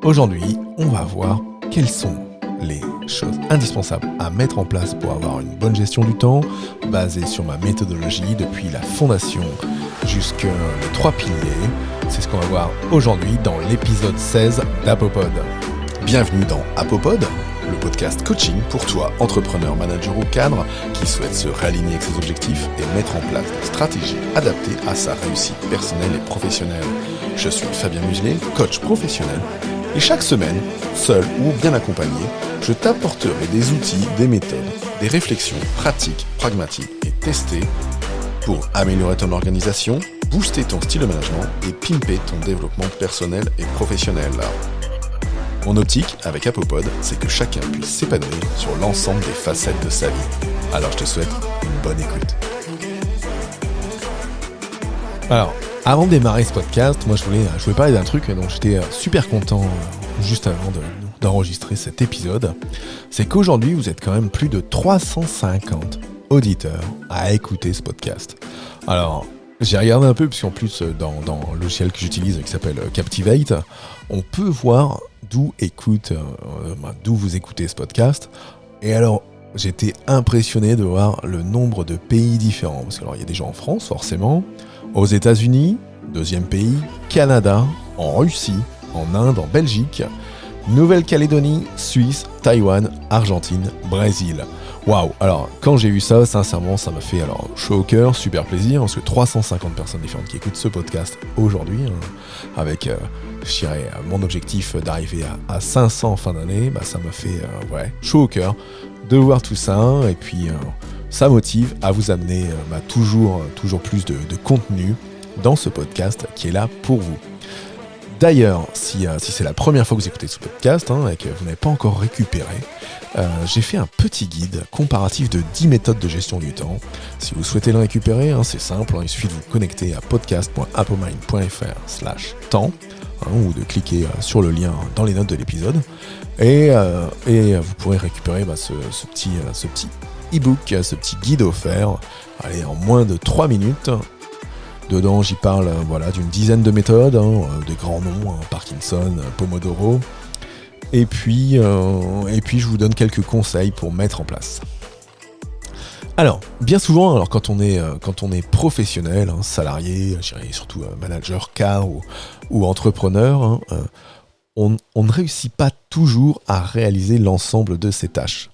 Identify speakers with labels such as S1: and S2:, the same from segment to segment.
S1: Aujourd'hui, on va voir quelles sont les choses indispensables à mettre en place pour avoir une bonne gestion du temps, basée sur ma méthodologie depuis la fondation jusqu'aux 3 piliers. C'est ce qu'on va voir aujourd'hui dans l'épisode 16 d'Apopod. Bienvenue dans Apopod, le podcast coaching pour toi, entrepreneur, manager ou cadre, qui souhaite se réaligner avec ses objectifs et mettre en place des stratégies adaptées à sa réussite personnelle et professionnelle. Je suis Fabien Muselet, coach professionnel, et chaque semaine, seul ou bien accompagné, je t'apporterai des outils, des méthodes, des réflexions pratiques, pragmatiques et testées pour améliorer ton organisation, booster ton style de management et pimper ton développement personnel et professionnel. Mon optique avec Apopod, c'est que chacun puisse s'épanouir sur l'ensemble des facettes de sa vie. Alors je te souhaite une bonne écoute. Alors, avant de démarrer ce podcast, moi je voulais parler d'un truc dont j'étais super content juste avant d'enregistrer cet épisode. C'est qu'aujourd'hui, vous êtes quand même plus de 350 auditeurs à écouter ce podcast. Alors, j'ai regardé un peu, puisqu'en plus, dans le logiciel que j'utilise qui s'appelle Captivate, on peut voir d'où vous écoutez ce podcast. Et alors, j'étais impressionné de voir le nombre de pays différents. Parce qu'il y a des gens en France, forcément, aux États-Unis, deuxième pays, Canada, en Russie, en Inde, en Belgique, Nouvelle-Calédonie, Suisse, Taïwan, Argentine, Brésil. Waouh! Alors, quand j'ai vu ça, sincèrement, ça m'a fait chaud au cœur, super plaisir, parce que 350 personnes différentes qui écoutent ce podcast aujourd'hui, avec, je dirais, mon objectif d'arriver à 500 en fin d'année, ça m'a fait chaud au cœur de voir tout ça, et puis ça motive à vous amener toujours plus de contenu dans ce podcast qui est là pour vous. D'ailleurs, si c'est la première fois que vous écoutez ce podcast et que vous n'avez pas encore récupéré, j'ai fait un petit guide comparatif de 10 méthodes de gestion du temps. Si vous souhaitez le récupérer, c'est simple, il suffit de vous connecter à podcast.apomind.fr/temps ou de cliquer sur le lien dans les notes de l'épisode et vous pourrez récupérer ce petit e-book, ce petit guide offert en moins de 3 minutes. Dedans, j'y parle d'une dizaine de méthodes, des grands noms, Parkinson, Pomodoro. Et puis, je vous donne quelques conseils pour mettre en place. Alors, bien souvent, quand on est professionnel, salarié, surtout manager, cadre ou entrepreneur, on ne réussit pas toujours à réaliser l'ensemble de ses tâches.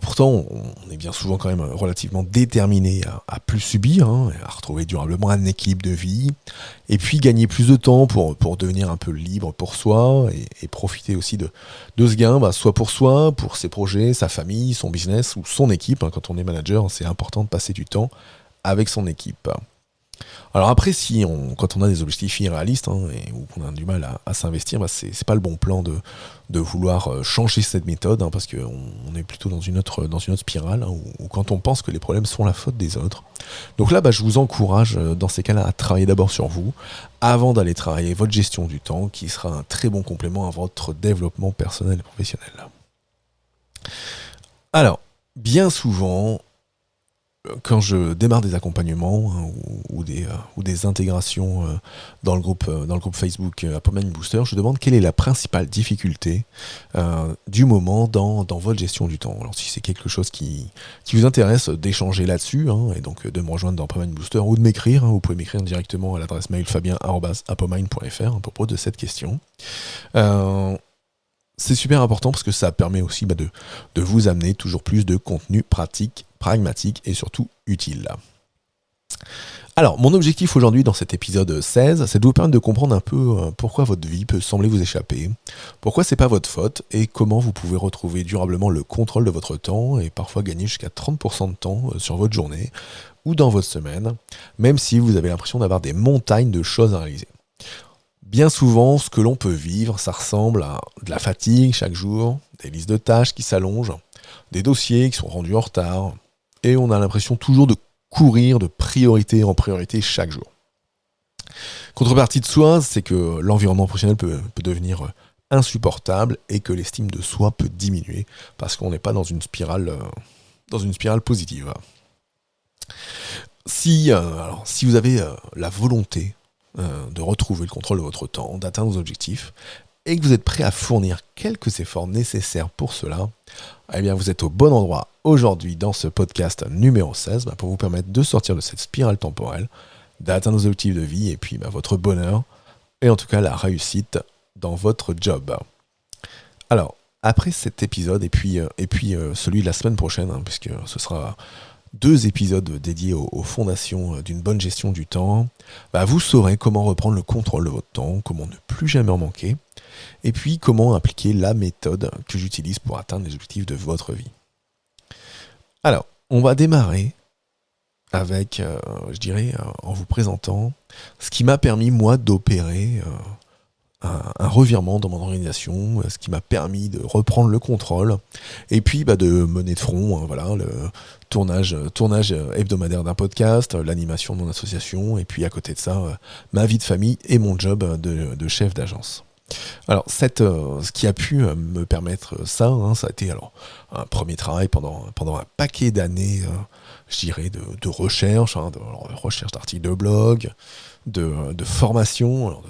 S1: Pourtant, on est bien souvent quand même relativement déterminé à plus subir, à retrouver durablement un équilibre de vie, et puis gagner plus de temps pour devenir un peu libre pour soi, et profiter aussi de ce gain, soit pour soi, pour ses projets, sa famille, son business ou son équipe. Quand on est manager, c'est important de passer du temps avec son équipe. Alors après, quand on a des objectifs irréalistes ou qu'on a du mal à s'investir, c'est pas le bon plan de vouloir changer cette méthode, parce qu'on est plutôt dans une autre spirale, où quand on pense que les problèmes sont la faute des autres. Donc là, je vous encourage dans ces cas-là à travailler d'abord sur vous, avant d'aller travailler votre gestion du temps, qui sera un très bon complément à votre développement personnel et professionnel. Alors, bien souvent, quand je démarre des accompagnements ou des intégrations dans le groupe Facebook Apomind Booster, je demande quelle est la principale difficulté du moment dans votre gestion du temps. Alors si c'est quelque chose qui vous intéresse, d'échanger là-dessus, et donc de me rejoindre dans Apomind Booster ou de m'écrire, vous pouvez m'écrire directement à l'adresse mail fabien@apomind.fr à propos de cette question. C'est super important parce que ça permet aussi de vous amener toujours plus de contenu pratique, pragmatique et surtout utile. Alors, mon objectif aujourd'hui dans cet épisode 16, c'est de vous permettre de comprendre un peu pourquoi votre vie peut sembler vous échapper, pourquoi c'est pas votre faute et comment vous pouvez retrouver durablement le contrôle de votre temps et parfois gagner jusqu'à 30% de temps sur votre journée ou dans votre semaine, même si vous avez l'impression d'avoir des montagnes de choses à réaliser. Bien souvent, ce que l'on peut vivre, ça ressemble à de la fatigue chaque jour, des listes de tâches qui s'allongent, des dossiers qui sont rendus en retard, et on a l'impression toujours de courir de priorité en priorité chaque jour. Contrepartie de soi, c'est que l'environnement professionnel peut devenir insupportable et que l'estime de soi peut diminuer parce qu'on n'est pas dans une spirale positive. Si vous avez la volonté de retrouver le contrôle de votre temps, d'atteindre vos objectifs, et que vous êtes prêt à fournir quelques efforts nécessaires pour cela, eh bien vous êtes au bon endroit aujourd'hui dans ce podcast numéro 16 pour vous permettre de sortir de cette spirale temporelle, d'atteindre vos objectifs de vie et puis votre bonheur et en tout cas la réussite dans votre job. Alors, après cet épisode et puis celui de la semaine prochaine, puisque ce sera 2 épisodes dédiés aux fondations d'une bonne gestion du temps, vous saurez comment reprendre le contrôle de votre temps, comment ne plus jamais en manquer, et puis comment appliquer la méthode que j'utilise pour atteindre les objectifs de votre vie. Alors, on va démarrer avec, en vous présentant ce qui m'a permis, moi, d'opérer un revirement dans mon organisation, ce qui m'a permis de reprendre le contrôle, et puis de mener de front le tournage hebdomadaire d'un podcast, l'animation de mon association, et puis à côté de ça, ma vie de famille et mon job de chef d'agence. Alors, ce qui a pu me permettre ça, ça a été un premier travail pendant un paquet d'années, de recherche, de recherche d'articles de blog, de formation,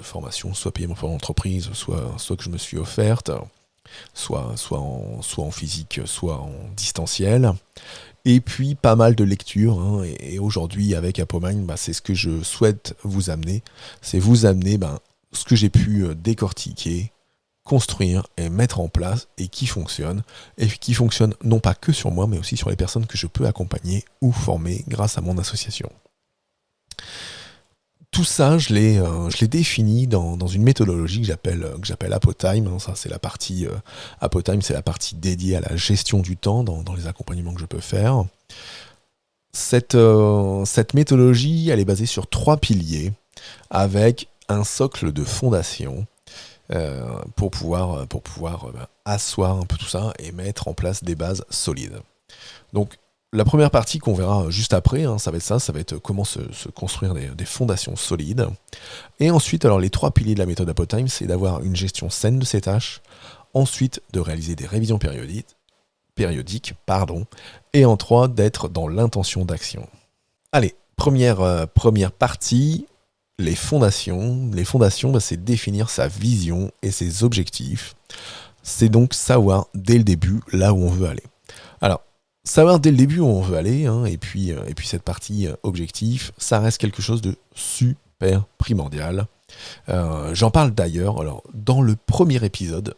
S1: soit payée par l'entreprise, soit que je me suis offerte, soit en physique, soit en distanciel, et puis pas mal de lectures, et aujourd'hui avec Apomind, c'est ce que je souhaite vous amener, c'est vous amener ce que j'ai pu décortiquer, construire et mettre en place et qui fonctionne non pas que sur moi, mais aussi sur les personnes que je peux accompagner ou former grâce à mon association. Tout ça, je l'ai défini dans une méthodologie que j'appelle Apotime. Ça, c'est la partie Apotime, c'est la partie dédiée à la gestion du temps dans les accompagnements que je peux faire. Cette méthodologie, elle est basée sur 3 piliers avec un socle de fondation pour pouvoir asseoir un peu tout ça et mettre en place des bases solides. Donc, la première partie qu'on verra juste après, ça va être comment se construire des fondations solides. Et ensuite, alors les 3 piliers de la méthode Apotime, c'est d'avoir une gestion saine de ses tâches, ensuite de réaliser des révisions périodiques, et en 3, d'être dans l'intention d'action. Allez, première partie, les fondations. Les fondations, c'est définir sa vision et ses objectifs. C'est donc savoir dès le début là où on veut aller. Alors, savoir dès le début où on veut aller, et puis cette partie objectif, ça reste quelque chose de super primordial. J'en parle d'ailleurs dans le premier épisode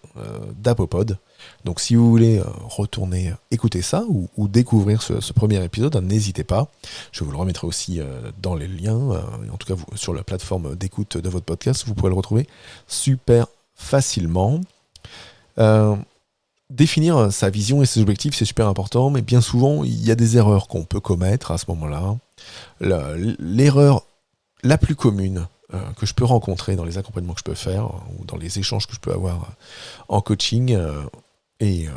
S1: d'Apopod. Donc si vous voulez retourner écouter ça ou découvrir ce premier épisode, n'hésitez pas. Je vous le remettrai aussi dans les liens, en tout cas sur la plateforme d'écoute de votre podcast, vous pourrez le retrouver super facilement. Définir sa vision et ses objectifs, c'est super important, mais bien souvent, il y a des erreurs qu'on peut commettre à ce moment-là. L'erreur la plus commune que je peux rencontrer dans les accompagnements que je peux faire ou dans les échanges que je peux avoir en coaching et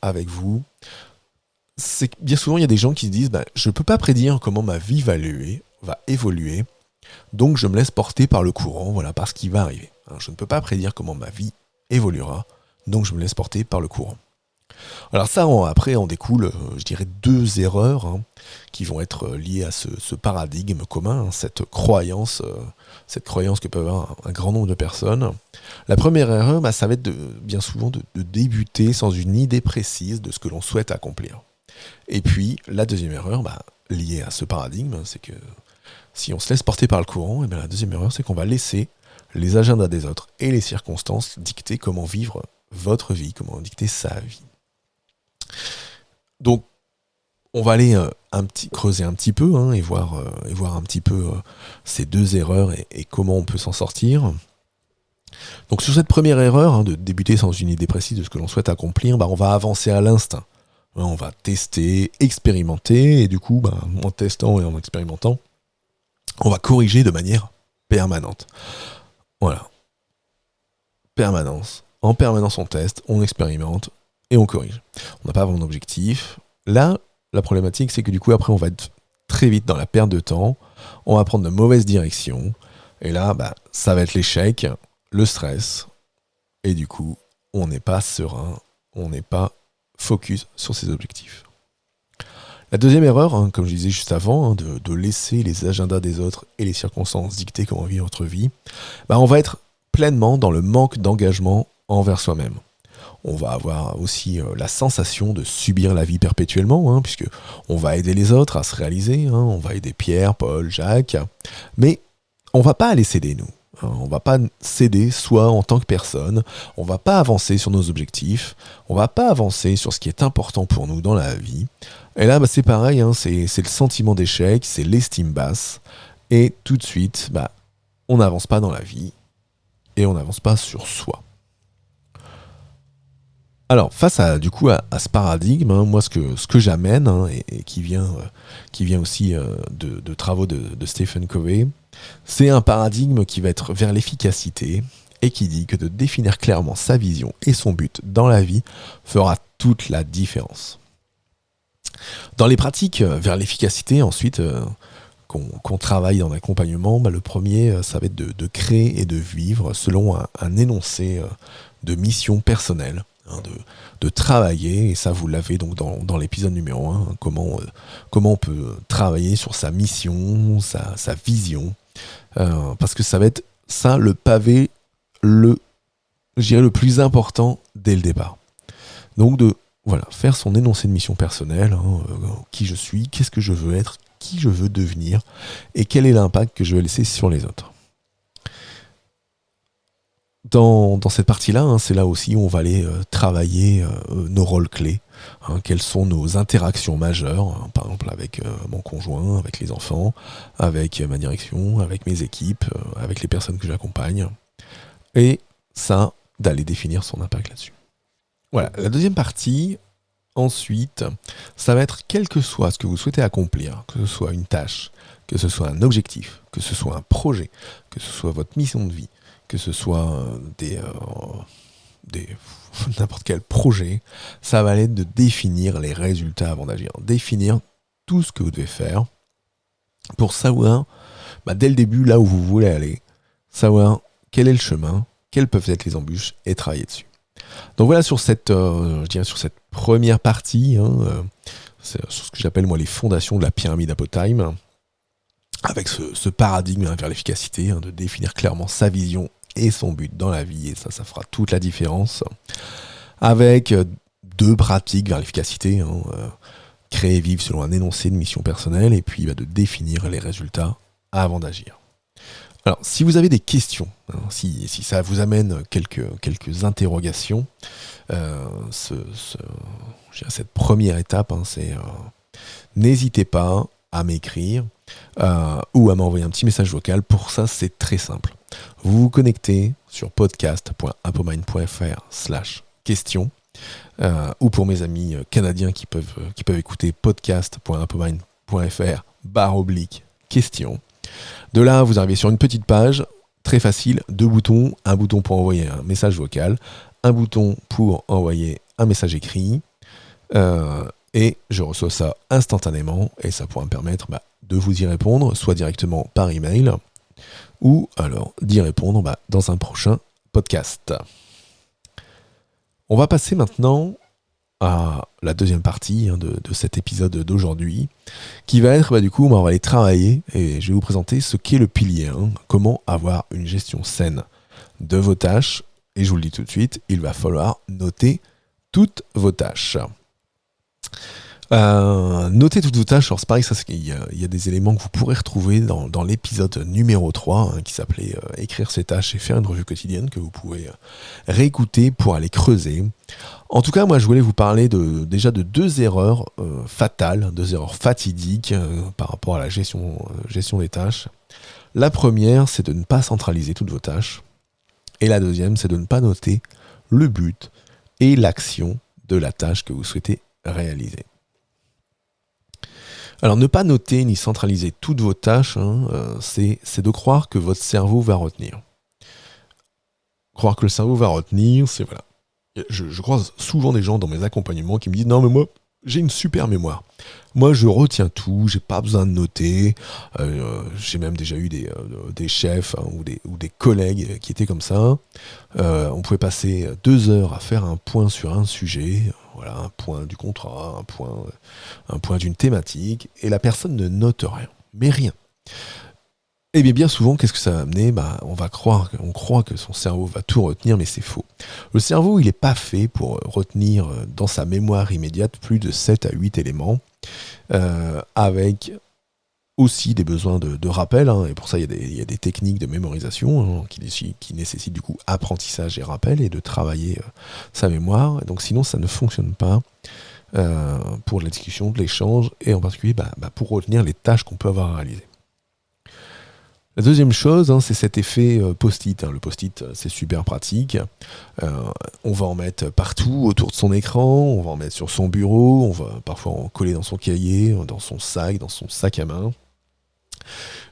S1: avec vous, c'est que bien souvent, il y a des gens qui se disent je ne peux pas prédire comment ma vie va évoluer, donc je me laisse porter par le courant, par ce qui va arriver. Je ne peux pas prédire comment ma vie évoluera, donc je me laisse porter par le courant. Alors ça, après, on découle, 2 erreurs qui vont être liées à ce paradigme commun, cette croyance que peut avoir un grand nombre de personnes. La première erreur, ça va être bien souvent de débuter sans une idée précise de ce que l'on souhaite accomplir. Et puis, la deuxième erreur, liée à ce paradigme, c'est que si on se laisse porter par le courant, la deuxième erreur, c'est qu'on va laisser les agendas des autres et les circonstances dicter comment vivre votre vie, comment dicter sa vie. Donc, on va aller creuser un petit peu et voir un petit peu ces 2 erreurs et comment on peut s'en sortir. Donc, sur cette première erreur, de débuter sans une idée précise de ce que l'on souhaite accomplir, on va avancer à l'instinct. On va tester, expérimenter, et du coup, en testant et en expérimentant, on va corriger de manière permanente. Voilà. Permanence. En permanence, on teste, on expérimente, et on corrige. On n'a pas vraiment d'objectif. Là, la problématique, c'est que du coup, après, on va être très vite dans la perte de temps, on va prendre de mauvaises directions, et là, ça va être l'échec, le stress, et du coup, on n'est pas serein, on n'est pas focus sur ses objectifs. La deuxième erreur, comme je disais juste avant, de laisser les agendas des autres et les circonstances dicter comment vivre notre vie, on va être pleinement dans le manque d'engagement envers soi-même. On va avoir aussi la sensation de subir la vie perpétuellement, puisque on va aider les autres à se réaliser, on va aider Pierre, Paul, Jacques, mais on va pas aller céder, nous. On va pas céder soi en tant que personne, on va pas avancer sur nos objectifs, on va pas avancer sur ce qui est important pour nous dans la vie. Et là, c'est pareil, c'est le sentiment d'échec, c'est l'estime basse, et tout de suite, on n'avance pas dans la vie, et on n'avance pas sur soi. Alors, face à ce paradigme, moi ce que j'amène, et qui vient aussi de travaux de Stephen Covey, c'est un paradigme qui va être vers l'efficacité et qui dit que de définir clairement sa vision et son but dans la vie fera toute la différence. Dans les pratiques vers l'efficacité, ensuite, qu'on travaille dans l'accompagnement, le premier, ça va être de créer et de vivre selon un énoncé de mission personnelle. De travailler, et ça vous l'avez donc dans l'épisode numéro 1, comment on peut travailler sur sa mission, sa vision, parce que ça va être ça le pavé, je dirais le plus important dès le départ. Donc faire son énoncé de mission personnelle, qui je suis, qu'est-ce que je veux être, qui je veux devenir, et quel est l'impact que je veux laisser sur les autres. Dans cette partie-là, c'est là aussi où on va aller travailler nos rôles clés. Quelles sont nos interactions majeures, par exemple avec mon conjoint, avec les enfants, avec ma direction, avec mes équipes, avec les personnes que j'accompagne. Et ça, d'aller définir son impact là-dessus. Voilà, la deuxième partie, ensuite, ça va être quel que soit ce que vous souhaitez accomplir, que ce soit une tâche, que ce soit un objectif, que ce soit un projet, que ce soit votre mission de vie, que ce soit n'importe quel projet, ça va être de définir les résultats avant d'agir. Définir tout ce que vous devez faire pour savoir, dès le début, là où vous voulez aller, savoir quel est le chemin, quelles peuvent être les embûches et travailler dessus. Donc voilà sur cette première partie, c'est sur ce que j'appelle moi les fondations de la pyramide Apotime, avec ce paradigme vers l'efficacité, de définir clairement sa vision et son but dans la vie, et ça fera toute la différence. Avec 2 pratiques vers l'efficacité, créer et vivre selon un énoncé de mission personnelle, et puis de définir les résultats avant d'agir. Alors, si vous avez des questions, si ça vous amène quelques interrogations, cette première étape, c'est n'hésitez pas à m'écrire ou à m'envoyer un petit message vocal. Pour ça, c'est très simple. Vous vous connectez sur podcast.apomind.fr/question ou pour mes amis canadiens qui peuvent écouter podcast.apomind.fr/question. De là, vous arrivez sur une petite page, très facile, 2 boutons, un bouton pour envoyer un message vocal, un bouton pour envoyer un message écrit, et je reçois ça instantanément, et ça pourra me permettre de vous y répondre, soit directement par email, ou alors d'y répondre dans un prochain podcast. On va passer maintenant à la deuxième partie de cet épisode d'aujourd'hui, qui va être, on va aller travailler, et je vais vous présenter ce qu'est le pilier 1, comment avoir une gestion saine de vos tâches, et je vous le dis tout de suite, il va falloir noter toutes vos tâches. Notez toutes vos tâches, alors c'est pareil, il y a des éléments que vous pourrez retrouver dans l'épisode numéro 3, qui s'appelait écrire ses tâches et faire une revue quotidienne, que vous pouvez réécouter pour aller creuser. En tout cas, moi je voulais vous parler déjà de 2 erreurs fatales, 2 erreurs fatidiques par rapport à la gestion des tâches. La première, c'est de ne pas centraliser toutes vos tâches, et la deuxième, c'est de ne pas noter le but et l'action de la tâche que vous souhaitez réaliser. Alors, ne pas noter ni centraliser toutes vos tâches, c'est de croire que votre cerveau va retenir. Croire que le cerveau va retenir, c'est voilà. Je croise souvent des gens dans mes accompagnements qui me disent « Non, mais moi, j'ai une super mémoire. Moi, je retiens tout, j'ai pas besoin de noter. » J'ai même déjà eu des chefs ou des collègues qui étaient comme ça. On pouvait passer 2 heures à faire un point sur un sujet, voilà, un point du contrat, un point d'une thématique, et la personne ne note rien, mais rien. Et bien souvent, qu'est-ce que ça va amener? On croit que son cerveau va tout retenir, mais c'est faux. Le cerveau, il n'est pas fait pour retenir dans sa mémoire immédiate plus de 7 à 8 éléments, avec aussi des besoins de rappel, hein, et pour ça il y a des techniques de mémorisation, hein, qui nécessitent du coup apprentissage et rappel, et de travailler sa mémoire. Et donc sinon ça ne fonctionne pas pour la discussion, de l'échange, et en particulier pour retenir les tâches qu'on peut avoir à réaliser. La deuxième chose, hein, c'est cet effet post-it. Hein. Le post-it, c'est super pratique. On va en mettre partout autour de son écran, on va en mettre sur son bureau, on va parfois en coller dans son cahier, dans son sac à main.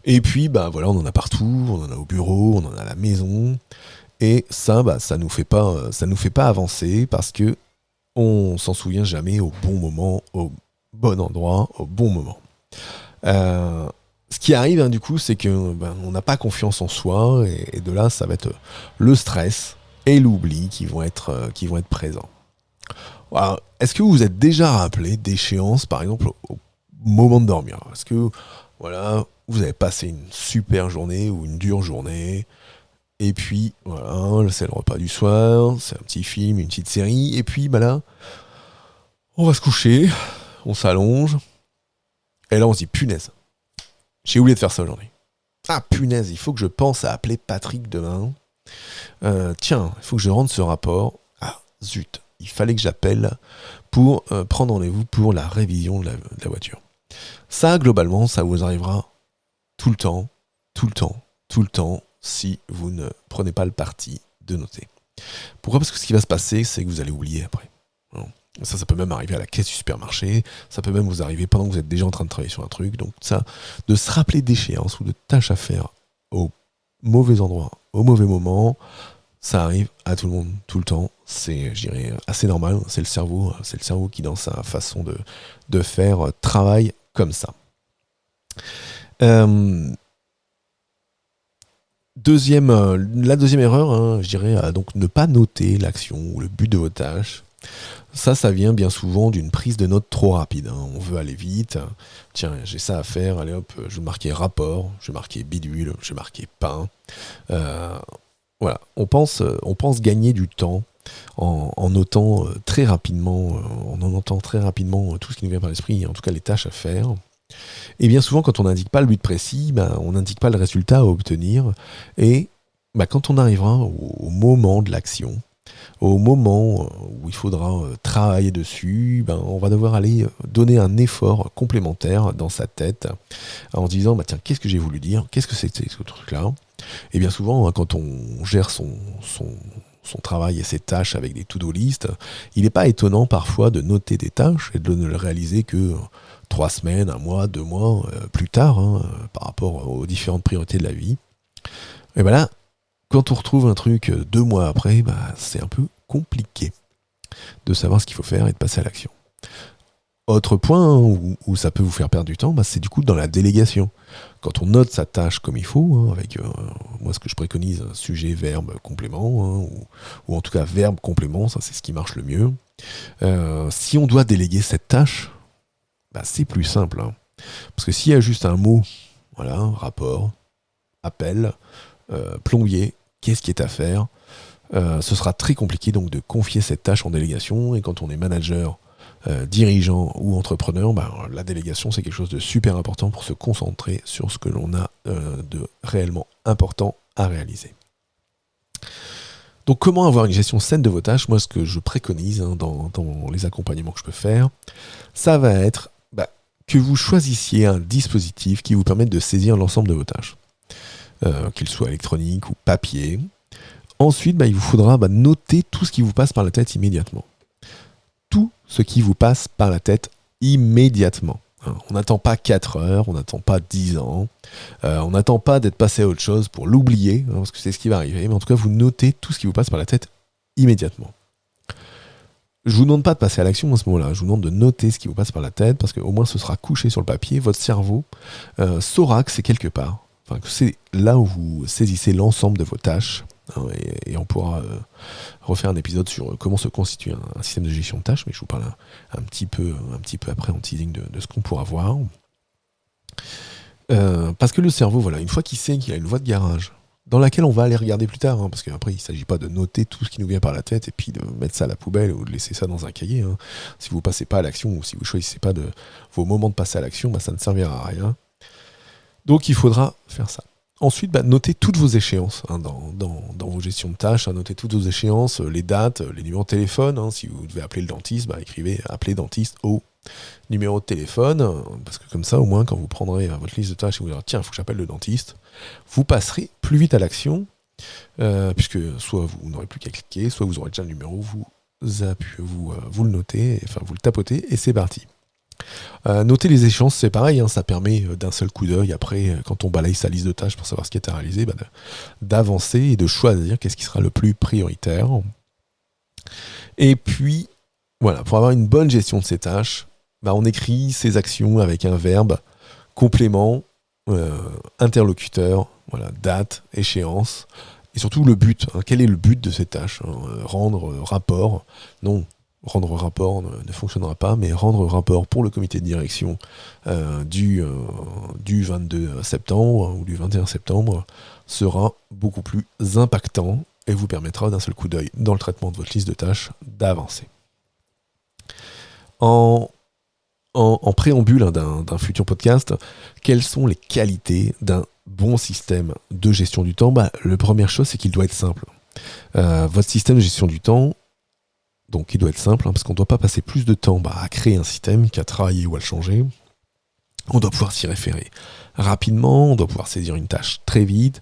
S1: Et puis, voilà, on en a partout, on en a au bureau, on en a à la maison. Et ça, ça nous fait pas avancer, parce que on s'en souvient jamais au bon moment, au bon endroit, au bon moment. Ce qui arrive, hein, du coup, c'est que on n'a pas confiance en soi, et de là, ça va être le stress et l'oubli qui vont être présents. Alors, est-ce que vous vous êtes déjà rappelé d'échéances, par exemple, au moment de dormir? Est-ce que, voilà, vous avez passé une super journée ou une dure journée, et puis, voilà, c'est le repas du soir, c'est un petit film, une petite série, et puis, là, on va se coucher, on s'allonge, et là, on se dit, punaise, j'ai oublié de faire ça aujourd'hui. Ah, punaise, il faut que je pense à appeler Patrick demain. Tiens, il faut que je rende ce rapport. Ah, zut, il fallait que j'appelle pour prendre rendez-vous pour la révision de la voiture. Ça, globalement, ça vous arrivera tout le temps, si vous ne prenez pas le parti de noter. Pourquoi? Parce que ce qui va se passer, c'est que vous allez oublier après. Ça peut même arriver à la caisse du supermarché, ça peut même vous arriver pendant que vous êtes déjà en train de travailler sur un truc. Donc ça, de se rappeler d'échéances ou de tâches à faire au mauvais endroit, au mauvais moment, ça arrive à tout le monde, tout le temps. C'est, je dirais, assez normal. C'est le cerveau qui, dans sa façon de faire, travaille comme ça. La deuxième erreur, hein, je dirais, donc ne pas noter l'action ou le but de vos tâches. Ça vient bien souvent d'une prise de notes trop rapide. Hein. On veut aller vite. Tiens, j'ai ça à faire. Allez hop, je vais marquer rapport, je vais marquer bidule, je vais marquer pain. Voilà, on pense gagner du temps en notant très rapidement, tout ce qui nous vient par l'esprit, en tout cas les tâches à faire. Et bien souvent, quand on n'indique pas le but précis, on n'indique pas le résultat à obtenir. Et quand on arrivera au moment de l'action, au moment où il faudra travailler dessus, on va devoir aller donner un effort complémentaire dans sa tête en se disant tiens, qu'est-ce que j'ai voulu dire? Qu'est-ce que c'était ce truc-là? Et bien souvent, hein, quand on gère son travail et ses tâches avec des to-do list, il n'est pas étonnant parfois de noter des tâches et de ne le réaliser que 3 semaines, 1 mois, 2 mois plus tard, hein, par rapport aux différentes priorités de la vie. Et là, quand on retrouve un truc 2 mois après, c'est un peu compliqué de savoir ce qu'il faut faire et de passer à l'action. Autre point où ça peut vous faire perdre du temps, c'est du coup dans la délégation. Quand on note sa tâche comme il faut, hein, avec moi ce que je préconise, sujet, verbe, complément, hein, ou en tout cas verbe, complément, ça c'est ce qui marche le mieux. Si on doit déléguer cette tâche, c'est plus simple. Hein, parce que s'il y a juste un mot, voilà, rapport, appel, plombier, qu'est-ce qui est à faire, ce sera très compliqué donc de confier cette tâche en délégation. Et quand on est manager, dirigeant ou entrepreneur, la délégation c'est quelque chose de super important pour se concentrer sur ce que l'on a de réellement important à réaliser. Donc comment avoir une gestion saine de vos tâches? Moi ce que je préconise dans les accompagnements que je peux faire, ça va être que vous choisissiez un dispositif qui vous permette de saisir l'ensemble de vos tâches. Qu'il soit électronique ou papier. Ensuite, il vous faudra noter tout ce qui vous passe par la tête immédiatement. Tout ce qui vous passe par la tête immédiatement. On n'attend pas 4 heures, on n'attend pas 10 ans, on n'attend pas d'être passé à autre chose pour l'oublier, parce que c'est ce qui va arriver, mais en tout cas, vous notez tout ce qui vous passe par la tête immédiatement. Je vous demande pas de passer à l'action à ce moment-là, je vous demande de noter ce qui vous passe par la tête, parce qu'au moins ce sera couché sur le papier, votre cerveau saura que c'est quelque part. Que c'est là où vous saisissez l'ensemble de vos tâches, hein, et on pourra refaire un épisode sur comment se constitue un système de gestion de tâches, mais je vous parle un petit peu après en teasing de ce qu'on pourra voir. Parce que le cerveau, voilà, une fois qu'il sait qu'il a une voie de garage, dans laquelle on va aller regarder plus tard, parce qu'après il ne s'agit pas de noter tout ce qui nous vient par la tête et puis de mettre ça à la poubelle ou de laisser ça dans un cahier. Si vous ne passez pas à l'action ou si vous ne choisissez pas de vos moments de passer à l'action, ça ne servira à rien. Donc il faudra faire ça. Ensuite, notez toutes vos échéances dans vos gestions de tâches. Notez toutes vos échéances, les dates, les numéros de téléphone. Si vous devez appeler le dentiste, écrivez « Appelez dentiste » au numéro de téléphone. Parce que comme ça, au moins, quand vous prendrez votre liste de tâches et vous direz « Tiens, il faut que j'appelle le dentiste », vous passerez plus vite à l'action, puisque soit vous n'aurez plus qu'à cliquer, soit vous aurez déjà le numéro, vous le notez, vous le tapotez et c'est parti. Noter les échéances, c'est pareil, ça permet d'un seul coup d'œil, après, quand on balaye sa liste de tâches pour savoir ce qui est à réaliser, d'avancer et de choisir qu'est-ce qui sera le plus prioritaire. Et puis, voilà, pour avoir une bonne gestion de ces tâches, on écrit ses actions avec un verbe, complément, interlocuteur, date, échéance, et surtout le but. Quel est le but de ces tâches ? Rendre rapport, non. Rendre rapport ne fonctionnera pas, mais rendre rapport pour le comité de direction du 22 septembre ou du 21 septembre sera beaucoup plus impactant et vous permettra d'un seul coup d'œil dans le traitement de votre liste de tâches d'avancer. En préambule d'un futur podcast, quelles sont les qualités d'un bon système de gestion du temps ? La première chose, c'est qu'il doit être simple. Votre système de gestion du temps, donc il doit être simple, parce qu'on ne doit pas passer plus de temps à créer un système qu'à travailler ou à le changer. On doit pouvoir s'y référer rapidement, on doit pouvoir saisir une tâche très vite.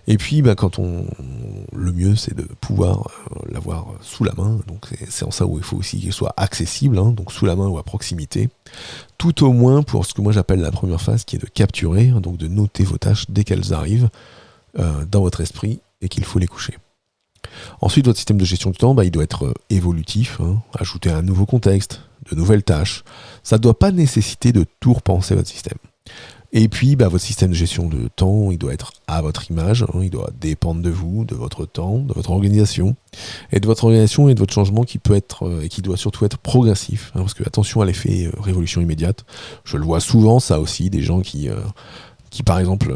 S1: Et puis, le mieux, c'est de pouvoir l'avoir sous la main. Donc c'est en ça où il faut aussi qu'il soit accessible, donc sous la main ou à proximité. Tout au moins pour ce que moi j'appelle la première phase, qui est de capturer, donc de noter vos tâches dès qu'elles arrivent dans votre esprit et qu'il faut les coucher. Ensuite, votre système de gestion du temps, il doit être évolutif, ajouter un nouveau contexte, de nouvelles tâches. Ça ne doit pas nécessiter de tout repenser votre système. Et puis, votre système de gestion de temps, il doit être à votre image, il doit dépendre de vous, de votre temps, de votre organisation, et de votre changement qui peut être, et qui doit surtout être progressif, parce que attention à l'effet révolution immédiate. Je le vois souvent, ça aussi, des gens qui par exemple,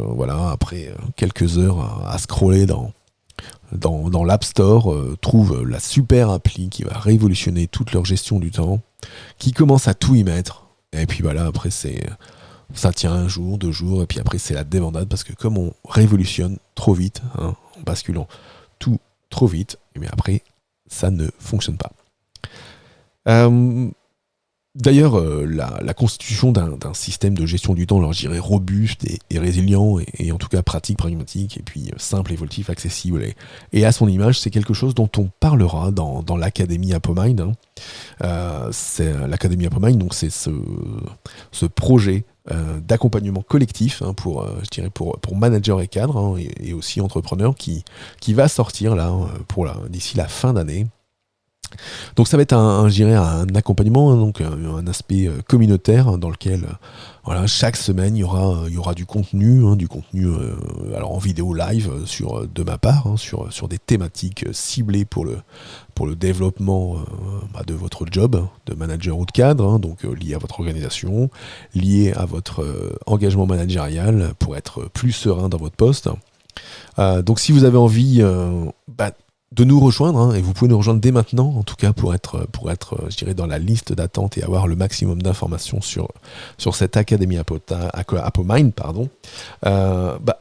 S1: après quelques heures à scroller dans l'App Store, trouvent la super appli qui va révolutionner toute leur gestion du temps, qui commence à tout y mettre, et puis après ça tient un jour, 2 jours, et puis après c'est la débandade, parce que comme on révolutionne trop vite, en basculant tout trop vite, mais après ça ne fonctionne pas. D'ailleurs, la constitution d'un système de gestion du temps, alors je dirais robuste et résilient, et en tout cas pratique, pragmatique, et puis simple, évolutif, accessible, et à son image, c'est quelque chose dont on parlera dans l'Académie ApoMind. C'est l'Académie ApoMind, donc c'est ce projet d'accompagnement collectif pour managers et cadres, et aussi entrepreneurs qui va sortir d'ici la fin d'année. Donc ça va être un accompagnement, donc un aspect communautaire dans lequel chaque semaine il y aura du contenu, alors en vidéo live de ma part, sur des thématiques ciblées pour le développement de votre job de manager ou de cadre, donc lié à votre organisation, lié à votre engagement managérial pour être plus serein dans votre poste. Donc si vous avez envie de nous rejoindre, et vous pouvez nous rejoindre dès maintenant, en tout cas pour être je dirais, dans la liste d'attente et avoir le maximum d'informations sur cette Académie ApoMind,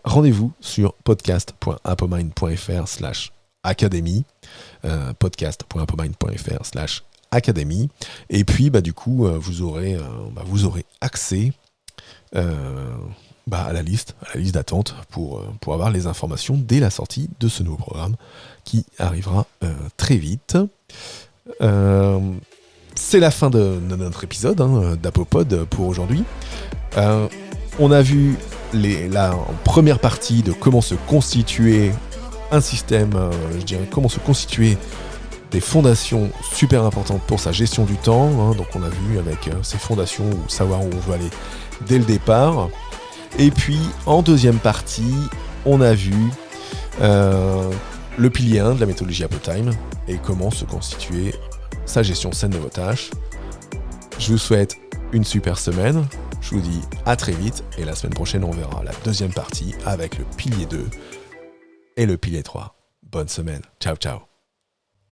S1: rendez-vous sur podcast.apomind.fr/académie, podcast.apomind.fr/académie, et puis du coup vous aurez accès à la liste d'attente pour avoir les informations dès la sortie de ce nouveau programme qui arrivera très vite. C'est la fin de notre épisode d'Apopod pour aujourd'hui. On a vu en première partie de comment se constituer un système, comment se constituer des fondations super importantes pour sa gestion du temps. Donc on a vu avec ces fondations, savoir où on veut aller dès le départ. Et puis, en deuxième partie, on a vu le pilier 1 de la méthodologie ApoTime et comment se constituer sa gestion saine de vos tâches. Je vous souhaite une super semaine. Je vous dis à très vite et la semaine prochaine on verra la deuxième partie avec le pilier 2 et le pilier 3. Bonne semaine, ciao ciao.